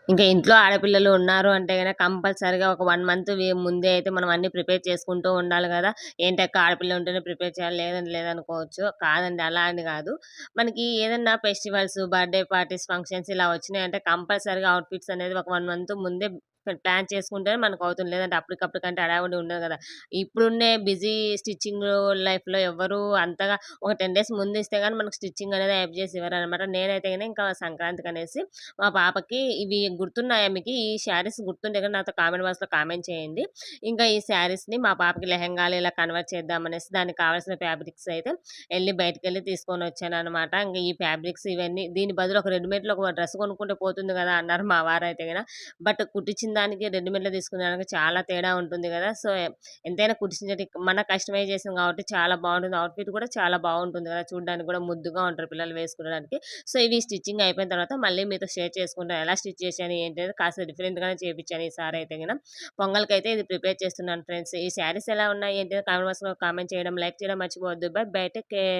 ఇంకా ఇంట్లో ఆడపిల్లలు ఉన్నారు అంటే గనక కంపల్సరీగా ఒక 1 మంత్ ముందే అయితే మనం అన్నీ ప్రిపేర్ చేసుకుంటూ ఉండాలి గదా! ఏంటక్క ఆడపిల్ల ఉంటేనే ప్రిపేర్ చేయాలి లేదంటే లేదనుకోవచ్చు. కాదండి అలా అని గాదు. మనకి ఏదన్నా ఫెస్టివల్స్, బర్త్‌డే పార్టీస్, ఫంక్షన్స్ ఇలా వచ్చినాయంటే కంపల్సరీగా అవుట్‌ఫిట్స్ అనేది ఒక 1 మంత్ ముందే ప్లాన్ చేసుకుంటేనే మనకవుతుంది. లేదంటే అప్పటికప్పటికంటే హడావుడి ఉండదు గదా! ఇప్పుడున్నే బిజీ స్టిచ్చింగ్ లైఫ్‌లో ఎవ్వరు అంతగా ఒక 10 డేస్ ముందిస్తే గాని మనకు స్టిచ్చింగ్ అనేది హెల్ప్ చేసి ఇవ్వరనమాట. నేనైతే గన ఇంకా సంక్రాంతికనేసి మా పాపకి ఇవి గుర్తున్నాయా మీకి? ఈ శారీస్ గుర్తుంటే గనుక నాతో కామెంట్ బాక్స్‌లో కామెంట్ చేయండి. ఇంకా ఈ శారీస్‌ని మా పాపకి లెహెంగాలు ఇలా కన్వర్ట్ చేద్దామనేసి దానికి కావాల్సిన ఫ్యాబ్రిక్స్ అయితే బయటికెళ్ళి తీసుకొనొచ్చాననమాట. ఇంక ఈ ఫ్యాబ్రిక్స్ ఇవన్నీ దీని బదులు ఒక రెడీమేడ్‌లో ఒక డ్రెస్ కొనుక్కుంటే పోతుంది గదా! అన్నారు మా వారైతే గన. బట్ కుట్టించిన దానికి రెడీమేడ్‌లో తీసుకునే దానికి చాలా తేడా ఉంటుంది గదా! సో, ఎంతైనా కుట్టించినటి మన కస్టమైజ్ చేసాం కాబట్టి చాలా బావుంటుంది. అవుట్‌ఫిట్ కూడా చాలా బావుంటుంది గదా! చూడడానికి కూడా ముద్దుగా ఉంటారు పిల్లలు వేసుకోవడానికి. సో, ఇవి స్టిచ్చింగ్ అయిపోయిన తర్వాత మళ్ళీ మీతో షేర్ చేసుకుంటాను. ఎలా స్టిచ్ చేశాను ఏంటి అనేది కాస్త డిఫరెంట్‌గానే చేపిచ్చాను ఈసారైతే గిన. పొంగల్‌కైతే ఇది ప్రిపేర్ చేస్తున్నాను ఫ్రెండ్స్. ఈ శారీస్ ఎలా ఉన్నాయి ఏంటి అనేది కామెంట్ బాక్స్‌లో కామెంట్ చేయడం, లైక్ చేయడం మర్చిపోవద్దు. By by. Take care.